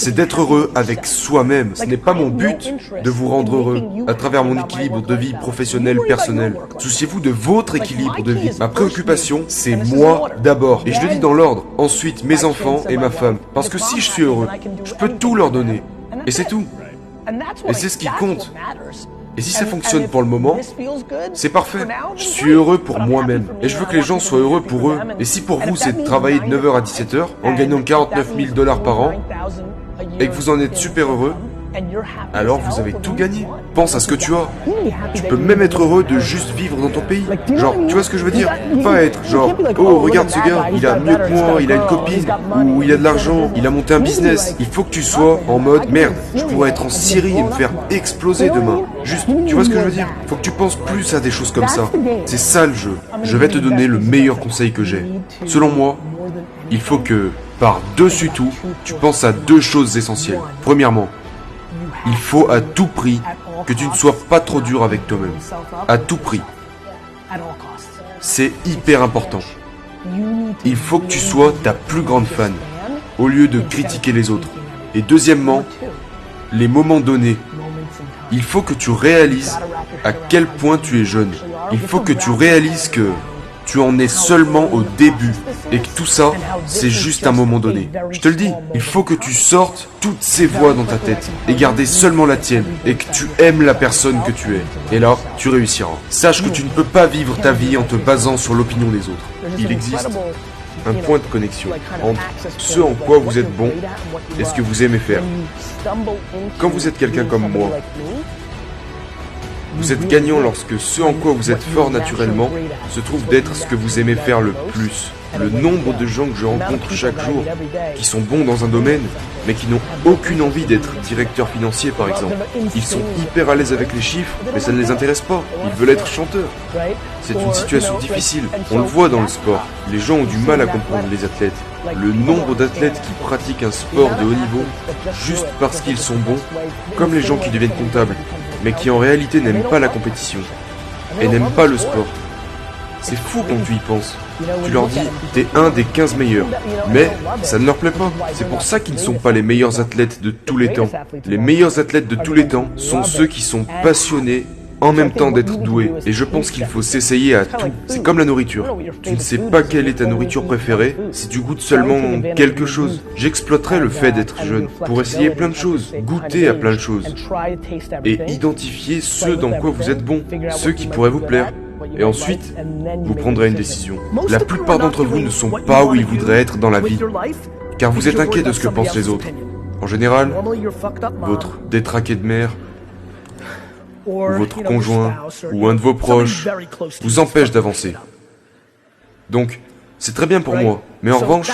c'est d'être heureux avec soi-même. Ce n'est pas mon but de vous rendre heureux à travers mon équilibre de vie professionnelle, personnelle. Souciez-vous de votre équilibre de vie. Ma préoccupation, c'est moi d'abord. Et je le dis dans l'ordre. Ensuite, mes enfants et ma femme. Parce que si je suis heureux, je peux tout leur donner. Et c'est tout. Et c'est ce qui compte. Et si ça fonctionne pour le moment, c'est parfait. Je suis heureux pour moi-même. Et je veux que les gens soient heureux pour eux. Et si pour vous, c'est de travailler de 9h à 17h, en gagnant 49 000 $ par an, et que vous en êtes super heureux, alors vous avez tout gagné. Pense à ce que tu as. Tu peux même être heureux de juste vivre dans ton pays. Genre, tu vois ce que je veux dire? Pas être genre, oh regarde ce gars, il a mieux que moi, il a une copine, ou il a de l'argent, il a monté un business. Il faut que tu sois en mode, merde, je pourrais être en Syrie et me faire exploser demain. Juste, tu vois ce que je veux dire? Faut que tu penses plus à des choses comme ça. C'est ça le jeu. Je vais te donner le meilleur conseil que j'ai. Selon moi, il faut que, par-dessus tout, tu penses à deux choses essentielles. Premièrement, il faut à tout prix que tu ne sois pas trop dur avec toi-même. À tout prix. C'est hyper important. Il faut que tu sois ta plus grande fan, au lieu de critiquer les autres. Et deuxièmement, les moments donnés. Il faut que tu réalises à quel point tu es jeune. Il faut que tu réalises que tu en es seulement au début et que tout ça, c'est juste un moment donné. Je te le dis, il faut que tu sortes toutes ces voix dans ta tête et garder seulement la tienne et que tu aimes la personne que tu es. Et là, tu réussiras. Sache que tu ne peux pas vivre ta vie en te basant sur l'opinion des autres. Il existe un point de connexion entre ce en quoi vous êtes bon et ce que vous aimez faire. Quand vous êtes quelqu'un comme moi, vous êtes gagnant lorsque ce en quoi vous êtes fort naturellement se trouve d'être ce que vous aimez faire le plus. Le nombre de gens que je rencontre chaque jour qui sont bons dans un domaine, mais qui n'ont aucune envie d'être directeur financier par exemple. Ils sont hyper à l'aise avec les chiffres, mais ça ne les intéresse pas. Ils veulent être chanteurs. C'est une situation difficile. On le voit dans le sport. Les gens ont du mal à comprendre les athlètes. Le nombre d'athlètes qui pratiquent un sport de haut niveau juste parce qu'ils sont bons, comme les gens qui deviennent comptables, mais qui en réalité n'aiment pas la compétition et n'aiment pas le sport. C'est fou quand tu y penses. Tu leur dis, t'es un des 15 meilleurs. Mais ça ne leur plaît pas. C'est pour ça qu'ils ne sont pas les meilleurs athlètes de tous les temps. Les meilleurs athlètes de tous les temps sont ceux qui sont passionnés en même temps d'être doués. Et je pense qu'il faut s'essayer à tout. C'est comme la nourriture. Tu ne sais pas quelle est ta nourriture préférée si tu goûtes seulement quelque chose. J'exploiterai le fait d'être jeune pour essayer plein de choses, goûter à plein de choses et identifier ceux dans quoi vous êtes bon, ceux qui pourraient vous plaire. Et ensuite, vous prendrez une décision. La plupart d'entre vous ne sont pas où ils voudraient être dans la vie, car vous êtes inquiet de ce que pensent les autres. En général, votre détraqué de mère, ou votre conjoint, ou un de vos proches, vous empêche d'avancer. Donc, c'est très bien pour moi, mais en revanche,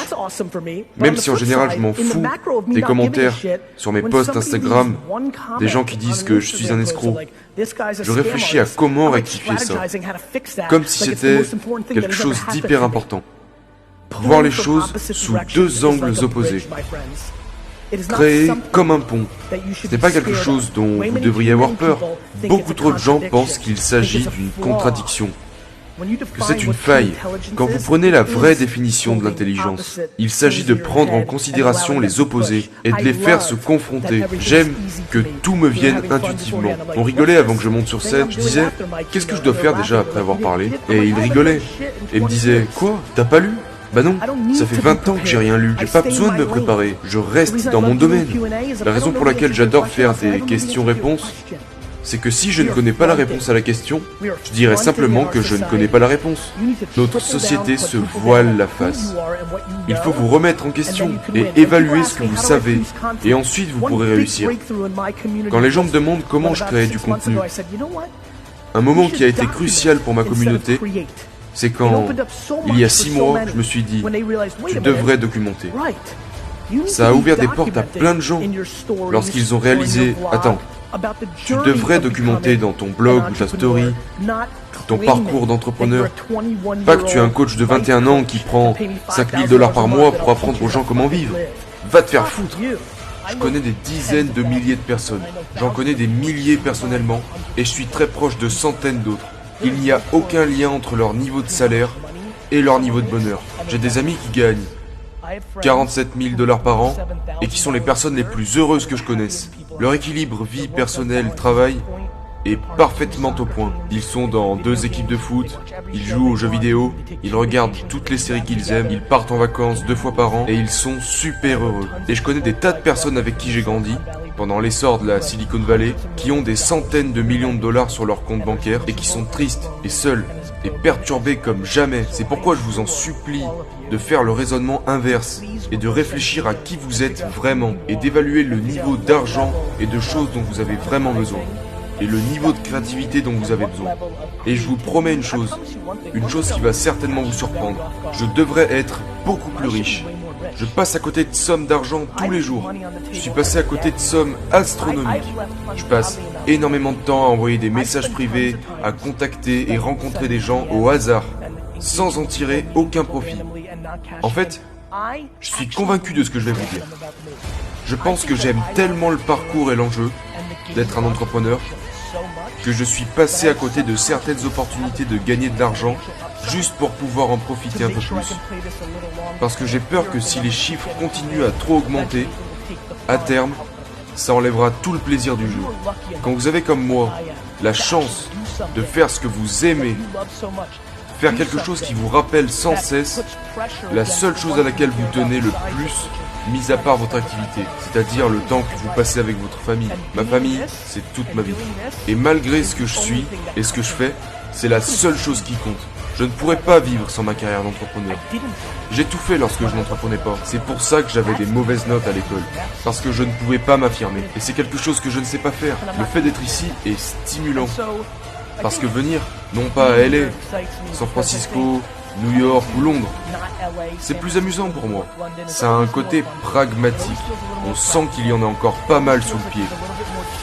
même si en général je m'en fous des commentaires sur mes posts Instagram, des gens qui disent que je suis un escroc, je réfléchis à comment rectifier ça, comme si c'était quelque chose d'hyper important. Voir les choses sous deux angles opposés. Créer comme un pont. Ce n'est pas quelque chose dont vous devriez avoir peur. Beaucoup trop de gens pensent qu'il s'agit d'une contradiction, que c'est une faille. Quand vous prenez la vraie définition de l'intelligence, il s'agit de prendre en considération les opposés et de les faire se confronter. J'aime que tout me vienne intuitivement. On rigolait avant que je monte sur scène. Je disais, qu'est-ce que je dois faire déjà après avoir parlé? Et il rigolait. Et me disait, quoi? T'as pas lu? Bah non, ça fait 20 ans que j'ai rien lu, j'ai pas besoin de me préparer, je reste dans mon domaine. La raison pour laquelle j'adore faire des questions-réponses, c'est que si je ne connais pas la réponse à la question, je dirais simplement que je ne connais pas la réponse. Notre société se voile la face. Il faut vous remettre en question et évaluer ce que vous savez, et ensuite vous pourrez réussir. Quand les gens me demandent comment je crée du contenu, un moment qui a été crucial pour ma communauté, c'est quand, il y a 6 mois, je me suis dit, tu devrais documenter. Ça a ouvert des portes à plein de gens lorsqu'ils ont réalisé, attends, tu devrais documenter dans ton blog ou ta story ton parcours d'entrepreneur. Pas que tu es un coach de 21 ans qui prend 5 000 $ par mois pour apprendre aux gens comment vivre. Va te faire foutre. Je connais des dizaines de milliers de personnes. J'en connais des milliers personnellement et je suis très proche de centaines d'autres. Il n'y a aucun lien entre leur niveau de salaire et leur niveau de bonheur. J'ai des amis qui gagnent 47 000 $ par an et qui sont les personnes les plus heureuses que je connaisse. Leur équilibre vie personnelle-travail est parfaitement au point. Ils sont dans 2 équipes de foot, ils jouent aux jeux vidéo, ils regardent toutes les séries qu'ils aiment, ils partent en vacances 2 fois par an et ils sont super heureux. Et je connais des tas de personnes avec qui j'ai grandi pendant l'essor de la Silicon Valley qui ont des centaines de millions de dollars sur leur compte bancaire et qui sont tristes et seuls et perturbés comme jamais. C'est pourquoi je vous en supplie de faire le raisonnement inverse et de réfléchir à qui vous êtes vraiment et d'évaluer le niveau d'argent et de choses dont vous avez vraiment besoin et le niveau de créativité dont vous avez besoin. Et je vous promets une chose qui va certainement vous surprendre. Je devrais être beaucoup plus riche. Je passe à côté de sommes d'argent tous les jours. Je suis passé à côté de sommes astronomiques. Je passe énormément de temps à envoyer des messages privés, à contacter et rencontrer des gens au hasard, sans en tirer aucun profit. En fait, je suis convaincu de ce que je vais vous dire. Je pense que j'aime tellement le parcours et l'enjeu d'être un entrepreneur que je suis passé à côté de certaines opportunités de gagner de l'argent juste pour pouvoir en profiter un peu plus. Parce que j'ai peur que si les chiffres continuent à trop augmenter, à terme, ça enlèvera tout le plaisir du jeu. Quand vous avez comme moi la chance de faire ce que vous aimez, faire quelque chose qui vous rappelle sans cesse la seule chose à laquelle vous tenez le plus, mis à part votre activité, c'est-à-dire le temps que vous passez avec votre famille. Ma famille, c'est toute ma vie. Et malgré ce que je suis et ce que je fais, c'est la seule chose qui compte. Je ne pourrais pas vivre sans ma carrière d'entrepreneur. J'ai tout fait lorsque je n'entreprenais pas. C'est pour ça que j'avais des mauvaises notes à l'école. Parce que je ne pouvais pas m'affirmer. Et c'est quelque chose que je ne sais pas faire. Le fait d'être ici est stimulant. Parce que venir, non pas à LA, San Francisco, New York ou Londres, c'est plus amusant pour moi. Ça a un côté pragmatique. On sent qu'il y en a encore pas mal sous le pied.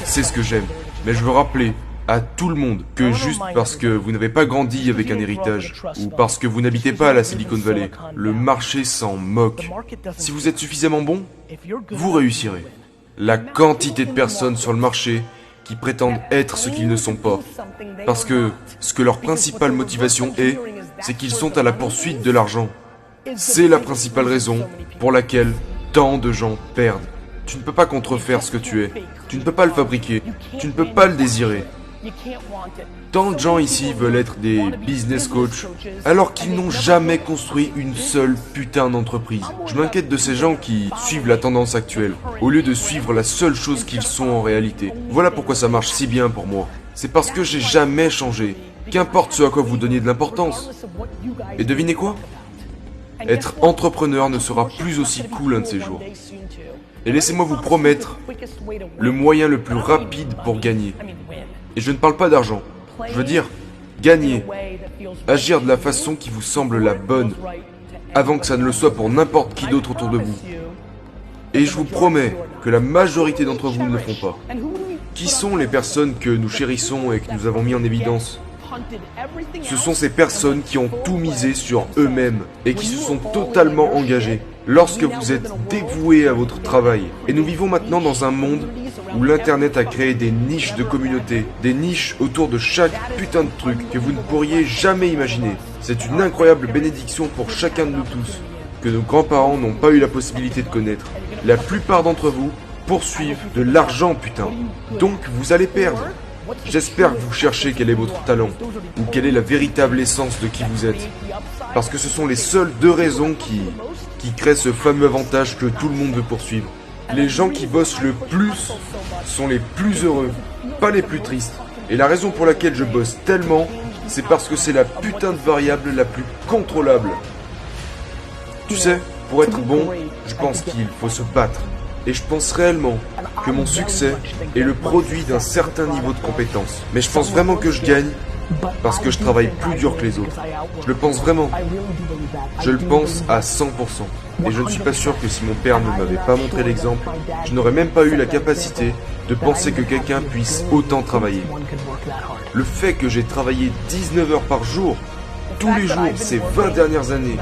C'est ce que j'aime. Mais je veux rappeler à tout le monde que juste parce que vous n'avez pas grandi avec un héritage ou parce que vous n'habitez pas à la Silicon Valley, le marché s'en moque. Si vous êtes suffisamment bon, vous réussirez. La quantité de personnes sur le marché qui prétendent être ce qu'ils ne sont pas. Parce que ce que leur principale motivation est, c'est qu'ils sont à la poursuite de l'argent. C'est la principale raison pour laquelle tant de gens perdent. Tu ne peux pas contrefaire ce que tu es. Tu ne peux pas le fabriquer. Tu ne peux pas le désirer. Tant de gens ici veulent être des business coachs alors qu'ils n'ont jamais construit une seule putain d'entreprise. Je m'inquiète de ces gens qui suivent la tendance actuelle au lieu de suivre la seule chose qu'ils sont en réalité. Voilà pourquoi ça marche si bien pour moi. C'est parce que j'ai jamais changé. Qu'importe ce à quoi vous donniez de l'importance. Et devinez quoi ? Être entrepreneur ne sera plus aussi cool un de ces jours. Et laissez-moi vous promettre le moyen le plus rapide pour gagner. Et je ne parle pas d'argent. Je veux dire, gagner. Agir de la façon qui vous semble la bonne, avant que ça ne le soit pour n'importe qui d'autre autour de vous. Et je vous promets que la majorité d'entre vous ne le font pas. Qui sont les personnes que nous chérissons et que nous avons mis en évidence ? Ce sont ces personnes qui ont tout misé sur eux-mêmes et qui se sont totalement engagées lorsque vous êtes dévoués à votre travail. Et nous vivons maintenant dans un monde où l'Internet a créé des niches de communauté, des niches autour de chaque putain de truc que vous ne pourriez jamais imaginer. C'est une incroyable bénédiction pour chacun de nous tous, que nos grands-parents n'ont pas eu la possibilité de connaître. La plupart d'entre vous poursuivent de l'argent, putain. Donc vous allez perdre. J'espère que vous cherchez quel est votre talent, ou quelle est la véritable essence de qui vous êtes. Parce que ce sont les seules 2 raisons qui créent ce fameux avantage que tout le monde veut poursuivre. Les gens qui bossent le plus sont les plus heureux, pas les plus tristes. Et la raison pour laquelle je bosse tellement, c'est parce que c'est la putain de variable la plus contrôlable. Tu sais, pour être bon, je pense qu'il faut se battre. Et je pense réellement que mon succès est le produit d'un certain niveau de compétence. Mais je pense vraiment que je gagne parce que je travaille plus dur que les autres. Je le pense vraiment. Je le pense à 100%. Et je ne suis pas sûr que si mon père ne m'avait pas montré l'exemple, je n'aurais même pas eu la capacité de penser que quelqu'un puisse autant travailler. Le fait que j'ai travaillé 19 heures par jour tous les jours ces 20 dernières années.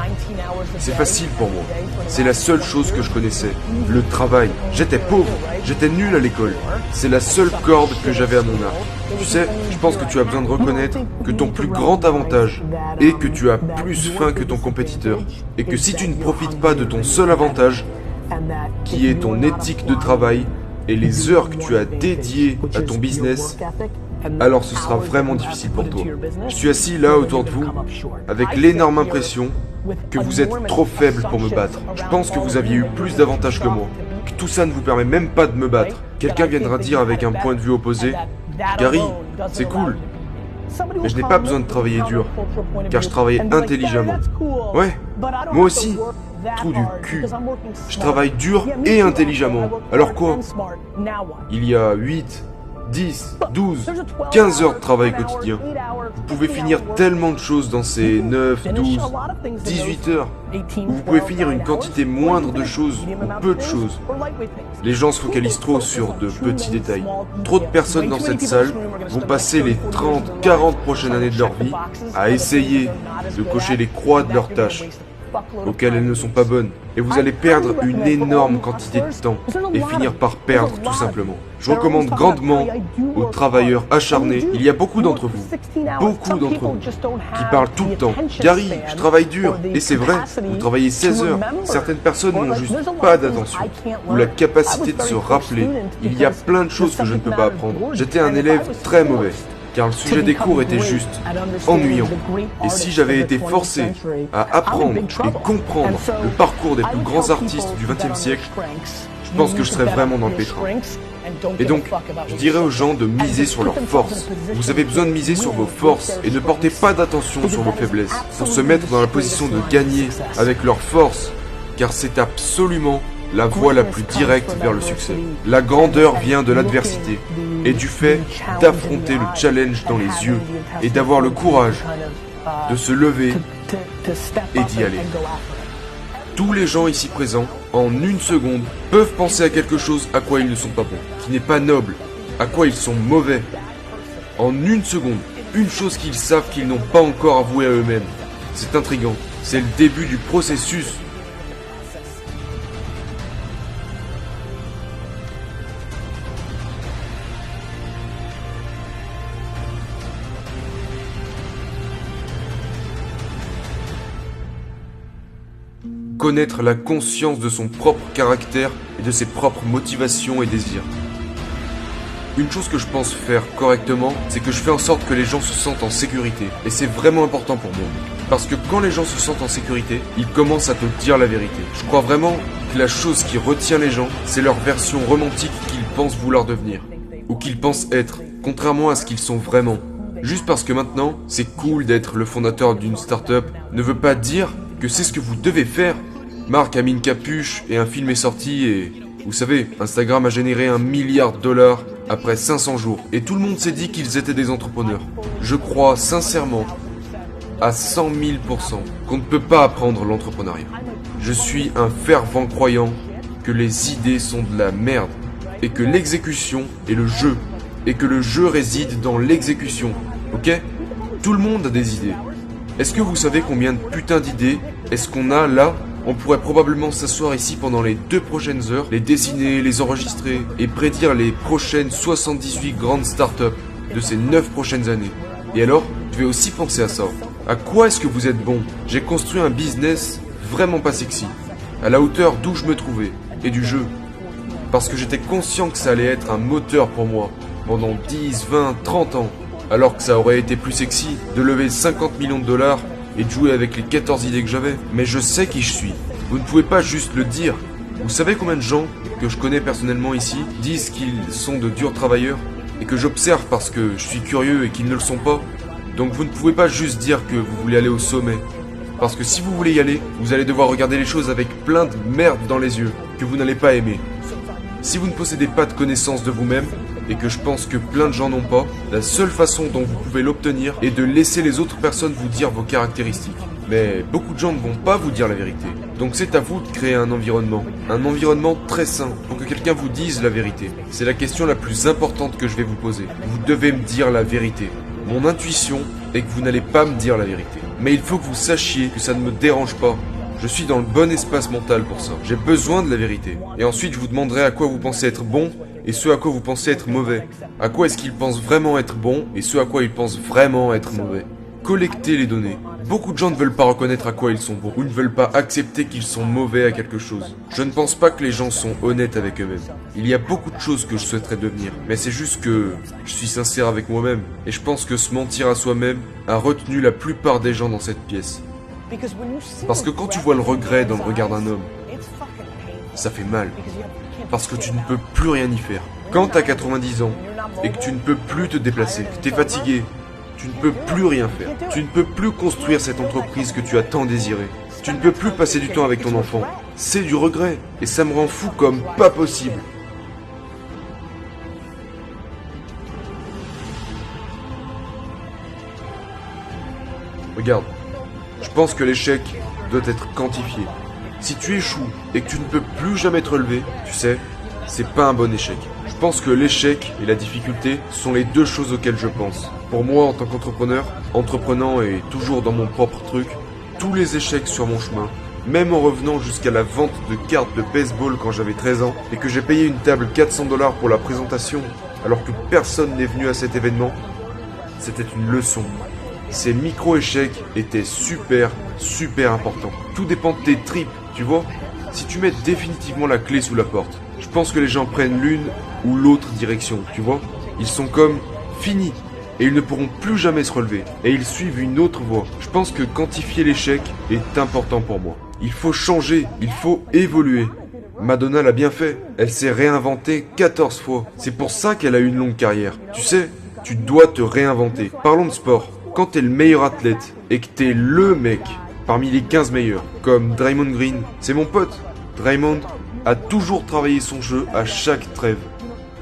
C'est facile pour moi. C'est la seule chose que je connaissais. Le travail. J'étais pauvre. J'étais nul à l'école. C'est la seule corde que j'avais à mon arc. Tu sais, je pense que tu as besoin de reconnaître que ton plus grand avantage est que tu as plus faim que ton compétiteur. Et que si tu ne profites pas de ton seul avantage, qui est ton éthique de travail et les heures que tu as dédiées à ton business, alors ce sera vraiment difficile pour toi. Je suis assis là autour de vous, avec l'énorme impression que vous êtes trop faible pour me battre. Je pense que vous aviez eu plus d'avantages que moi, que tout ça ne vous permet même pas de me battre. Quelqu'un viendra dire avec un point de vue opposé, « Gary, c'est cool, mais je n'ai pas besoin de travailler dur, car je travaille intelligemment. » Ouais, moi aussi, trou du cul. Je travaille dur et intelligemment. Alors quoi? Il y a 8, 10, 12, 15 heures de travail quotidien. Vous pouvez finir tellement de choses dans ces 9, 12, 18 heures. Ou vous pouvez finir une quantité moindre de choses ou peu de choses. Les gens se focalisent trop sur de petits détails. Trop de personnes dans cette salle vont passer les 30, 40 prochaines années de leur vie à essayer de cocher les croix de leurs tâches auxquelles elles ne sont pas bonnes. Et vous allez perdre une énorme quantité de temps et finir par perdre tout simplement. Je recommande grandement aux travailleurs acharnés, il y a beaucoup d'entre vous, qui parlent tout le temps. Gary, je travaille dur. Et c'est vrai, vous travaillez 16 heures. Certaines personnes n'ont juste pas d'attention ou la capacité de se rappeler. Il y a plein de choses que je ne peux pas apprendre. J'étais un élève très mauvais, car le sujet des cours était juste ennuyant. Et si j'avais été forcé à apprendre et comprendre le parcours des plus grands artistes du XXe siècle, je pense que je serais vraiment dans le pétrin. Et donc, je dirais aux gens de miser sur leurs forces. Vous avez besoin de miser sur vos forces et ne portez pas d'attention sur vos faiblesses pour se mettre dans la position de gagner avec leurs forces, car c'est absolument la voie la plus directe vers le succès. La grandeur vient de l'adversité et du fait d'affronter le challenge dans les yeux et d'avoir le courage de se lever et d'y aller. Tous les gens ici présents, en une seconde, peuvent penser à quelque chose à quoi ils ne sont pas bons, qui n'est pas noble, à quoi ils sont mauvais. En une seconde, une chose qu'ils savent qu'ils n'ont pas encore avouée à eux-mêmes. C'est intriguant, c'est le début du processus. Connaître la conscience de son propre caractère et de ses propres motivations et désirs. Une chose que je pense faire correctement, c'est que je fais en sorte que les gens se sentent en sécurité. Et c'est vraiment important pour moi. Parce que quand les gens se sentent en sécurité, ils commencent à te dire la vérité. Je crois vraiment que la chose qui retient les gens, c'est leur version romantique qu'ils pensent vouloir devenir. Ou qu'ils pensent être, contrairement à ce qu'ils sont vraiment. Juste parce que maintenant, c'est cool d'être le fondateur d'une start-up, ne veut pas dire que c'est ce que vous devez faire. Marc a mis une capuche et un film est sorti et... Vous savez, Instagram a généré $1 milliard après 500 jours. Et tout le monde s'est dit qu'ils étaient des entrepreneurs. Je crois sincèrement, à 100 000%, qu'on ne peut pas apprendre l'entrepreneuriat. Je suis un fervent croyant que les idées sont de la merde. Et que l'exécution est le jeu. Et que le jeu réside dans l'exécution. Ok? Tout le monde a des idées. Est-ce que vous savez combien de putains d'idées est-ce qu'on a là? On pourrait probablement s'asseoir ici pendant les 2 prochaines heures, les dessiner, les enregistrer et prédire les prochaines 78 grandes startups de ces 9 prochaines années. Et alors, je vais aussi penser à ça. À quoi est-ce que vous êtes bon? J'ai construit un business vraiment pas sexy, à la hauteur d'où je me trouvais, et du jeu. Parce que j'étais conscient que ça allait être un moteur pour moi, pendant 10, 20, 30 ans. Alors que ça aurait été plus sexy de lever 50 millions de dollars et de jouer avec les 14 idées que j'avais. Mais je sais qui je suis. Vous ne pouvez pas juste le dire. Vous savez combien de gens que je connais personnellement ici disent qu'ils sont de durs travailleurs et que j'observe parce que je suis curieux et qu'ils ne le sont pas. Donc vous ne pouvez pas juste dire que vous voulez aller au sommet. Parce que si vous voulez y aller, vous allez devoir regarder les choses avec plein de merde dans les yeux que vous n'allez pas aimer. Si vous ne possédez pas de connaissance de vous-même, et que je pense que plein de gens n'ont pas, la seule façon dont vous pouvez l'obtenir est de laisser les autres personnes vous dire vos caractéristiques. Mais beaucoup de gens ne vont pas vous dire la vérité. Donc c'est à vous de créer un environnement très sain pour que quelqu'un vous dise la vérité. C'est la question la plus importante que je vais vous poser. Vous devez me dire la vérité. Mon intuition est que vous n'allez pas me dire la vérité. Mais il faut que vous sachiez que ça ne me dérange pas. Je suis dans le bon espace mental pour ça. J'ai besoin de la vérité. Et ensuite, je vous demanderai à quoi vous pensez être bon et ce à quoi vous pensez être mauvais. À quoi est-ce qu'ils pensent vraiment être bon et ce à quoi ils pensent vraiment être mauvais. Collectez les données. Beaucoup de gens ne veulent pas reconnaître à quoi ils sont bons ou ne veulent pas accepter qu'ils sont mauvais à quelque chose. Je ne pense pas que les gens sont honnêtes avec eux-mêmes. Il y a beaucoup de choses que je souhaiterais devenir, mais c'est juste que je suis sincère avec moi-même et je pense que se mentir à soi-même a retenu la plupart des gens dans cette pièce. Parce que quand tu vois le regret dans le regard d'un homme, ça fait mal. Parce que tu ne peux plus rien y faire. Quand t'as 90 ans et que tu ne peux plus te déplacer, que t'es fatigué, tu ne peux plus rien faire. Tu ne peux plus construire cette entreprise que tu as tant désirée. Tu ne peux plus passer du temps avec ton enfant. C'est du regret. Et ça me rend fou comme pas possible. Regarde. Je pense que l'échec doit être quantifié. Si tu échoues et que tu ne peux plus jamais te relever, tu sais, c'est pas un bon échec. Je pense que l'échec et la difficulté sont les deux choses auxquelles je pense. Pour moi, en tant qu'entrepreneur, entreprenant et toujours dans mon propre truc, tous les échecs sur mon chemin, même en revenant jusqu'à la vente de cartes de baseball quand j'avais 13 ans et que j'ai payé une table 400 $ pour la présentation alors que personne n'est venu à cet événement, c'était une leçon. Ces micro-échecs étaient super importants. Tout dépend de tes tripes, tu vois. Si tu mets définitivement la clé sous la porte, je pense que les gens prennent l'une ou l'autre direction, tu vois. Ils sont comme finis et ils ne pourront plus jamais se relever et ils suivent une autre voie. Je pense que quantifier l'échec est important pour moi. Il faut changer, il faut évoluer. Madonna l'a bien fait. Elle s'est réinventée 14 fois. C'est pour ça qu'elle a eu une longue carrière. Tu sais, tu dois te réinventer. Parlons de sport. Quand t'es le meilleur athlète et que t'es le mec parmi les 15 meilleurs, comme Draymond Green, c'est mon pote. Draymond a toujours travaillé son jeu à chaque trêve.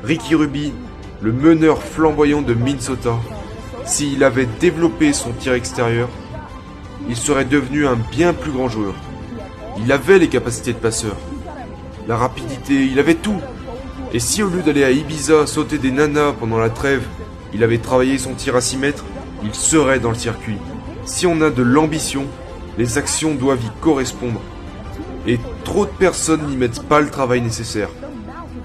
Ricky Rubio, le meneur flamboyant de Minnesota, s'il avait développé son tir extérieur, il serait devenu un bien plus grand joueur. Il avait les capacités de passeur, la rapidité, il avait tout. Et si au lieu d'aller à Ibiza sauter des nanas pendant la trêve, il avait travaillé son tir à 6 mètres, il serait dans le circuit. Si on a de l'ambition, les actions doivent y correspondre. Et trop de personnes n'y mettent pas le travail nécessaire.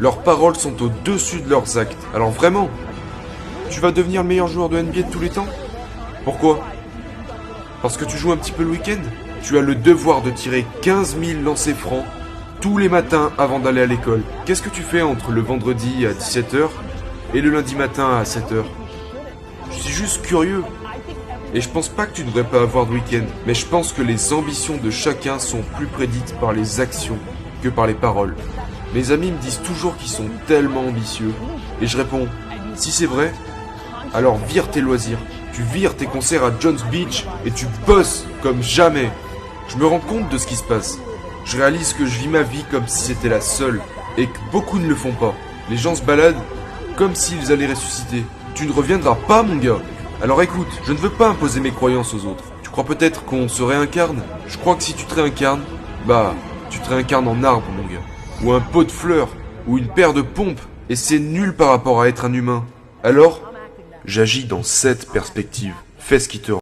Leurs paroles sont au-dessus de leurs actes. Alors vraiment, tu vas devenir le meilleur joueur de NBA de tous les temps? Pourquoi? Parce que tu joues un petit peu le week-end? Tu as le devoir de tirer 15 000 lancers francs tous les matins avant d'aller à l'école. Qu'est-ce que tu fais entre le vendredi à 17 h et le lundi matin à 7 h? Je suis juste curieux. Et je pense pas que tu ne devrais pas avoir de week-end. Mais je pense que les ambitions de chacun sont plus prédites par les actions que par les paroles. Mes amis me disent toujours qu'ils sont tellement ambitieux. Et je réponds, si c'est vrai, alors vire tes loisirs. Tu vires tes concerts à Jones Beach et tu bosses comme jamais. Je me rends compte de ce qui se passe. Je réalise que je vis ma vie comme si c'était la seule. Et que beaucoup ne le font pas. Les gens se baladent comme s'ils allaient ressusciter. Tu ne reviendras pas, mon gars. Alors écoute, je ne veux pas imposer mes croyances aux autres. Tu crois peut-être qu'on se réincarne? Je crois que si tu te réincarnes, tu te réincarnes en arbre, mon gars. Ou un pot de fleurs, ou une paire de pompes. Et c'est nul par rapport à être un humain. Alors, j'agis dans cette perspective. Fais ce qui te